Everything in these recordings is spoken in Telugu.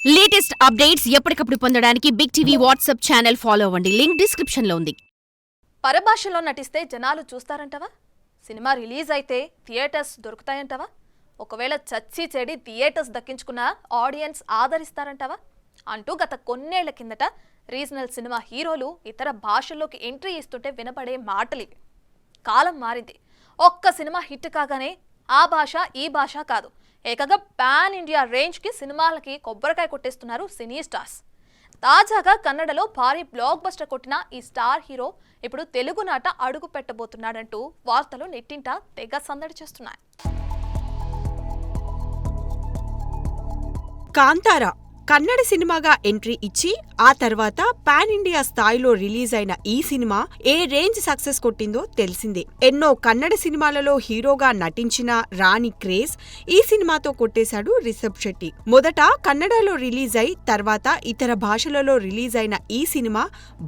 లేటెస్ట్ అప్డేట్స్ ఎప్పటికప్పుడు పొందడానికి big TV WhatsApp channel follow అవ్వండి. లింక్ డిస్క్రిప్షన్ లో ఉంది. పరభాషలో నటిస్తే జనాలు చూస్తారంటవా? సినిమా రిలీజ్ అయితే థియేటర్స్ దొరుకుతాయంటవా? ఒకవేళ చచ్చి చెడి థియేటర్స్ దక్కించుకున్న ఆడియన్స్ ఆదరిస్తారంటవా అంటూ గత కొన్నేళ్ల కిందట రీజనల్ సినిమా హీరోలు ఇతర భాషల్లోకి ఎంట్రీ ఇస్తుంటే వినపడే మాటలివి. కాలం మారింది. ఒక్క సినిమా హిట్ కాగానే ఆ భాష ఈ భాష కాదు, ఏకంగా పాన్ ఇండియా రేంజ్కి సినిమాలకి కొబ్బరికాయ కొట్టేస్తున్నారు సినీ స్టార్స్. తాజాగా కన్నడలో భారీ బ్లాక్ బస్టర్ కొట్టిన ఈ స్టార్ హీరో ఇప్పుడు తెలుగునాట అడుగు పెట్టబోతున్నాడంటూ వార్తలు నెట్టింట తెగ సందడి చేస్తున్నాయి. కాంతారా కన్నడ సినిమాగా ఎంట్రీ ఇచ్చి ఆ తర్వాత పాన్ ఇండియా స్థాయిలో రిలీజ్ అయిన ఈ సినిమా ఏ రేంజ్ సక్సెస్ కొట్టిందో తెలిసిందే. ఎన్నో కన్నడ సినిమాలలో హీరోగా నటించిన రాణి క్రేజ్ ఈ సినిమాతో కొట్టేశాడు రిషబ్ శెట్టి. మొదట కన్నడలో రిలీజ్ అయి తర్వాత ఇతర భాషలలో రిలీజ్ అయిన ఈ సినిమా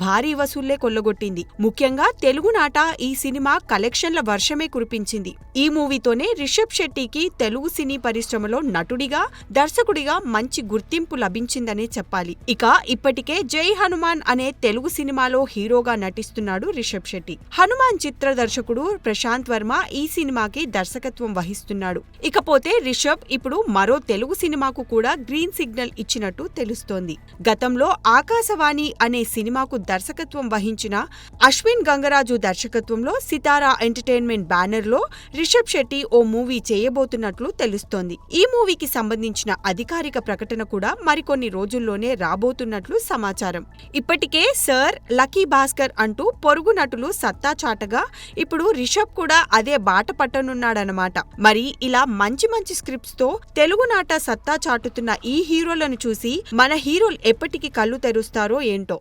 భారీ వసూళ్లే కొల్లగొట్టింది. ముఖ్యంగా తెలుగునాట ఈ సినిమా కలెక్షన్ల వర్షమే కురిపించింది. ఈ మూవీతోనే రిషబ్ శెట్టికి తెలుగు సినీ పరిశ్రమలో నటుడిగా, దర్శకుడిగా మంచి గుర్తింపు లభించిందనే చెప్పాలి. ఇక ఇప్పటికే జై హనుమాన్ అనే తెలుగు సినిమాలో హీరోగా నటిస్తున్నాడు రిషబ్ శెట్టి. హనుమాన్ చిత్ర దర్శకుడు ప్రశాంత్ వర్మ ఈ సినిమాకి దర్శకత్వం వహిస్తున్నాడు. ఇకపోతే రిషబ్ ఇప్పుడు మరో తెలుగు సినిమాకు కూడా గ్రీన్ సిగ్నల్ ఇచ్చినట్టు తెలుస్తోంది. గతంలో ఆకాశవాణి అనే సినిమాకు దర్శకత్వం వహించిన అశ్విన్ గంగరాజు దర్శకత్వంలో సితారా ఎంటర్టైన్మెంట్ బ్యానర్ లో రిషబ్ శెట్టి ఓ మూవీ చేయబోతున్నట్లు తెలుస్తోంది. ఈ మూవీకి సంబంధించిన అధికారిక ప్రకటన కూడా మరికొన్ని రోజుల్లోనే రాబోతున్నట్లు సమాచారం. ఇప్పటికే సర్, లక్కీ భాస్కర్ అంటూ పొరుగు నటులు సత్తా చాటగా ఇప్పుడు రిషబ్ కూడా అదే బాట పట్టనున్నాడనమాట. మరి ఇలా మంచి మంచి స్క్రిప్ట్స్ తో తెలుగునాట సత్తా చాటుతున్న ఈ హీరోలను చూసి మన హీరోలు ఎప్పటికి కళ్ళు తెరుస్తారో ఏంటో.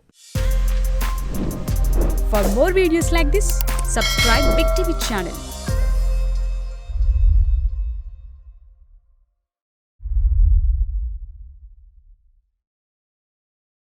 For more videos like this, subscribe Big TV channel.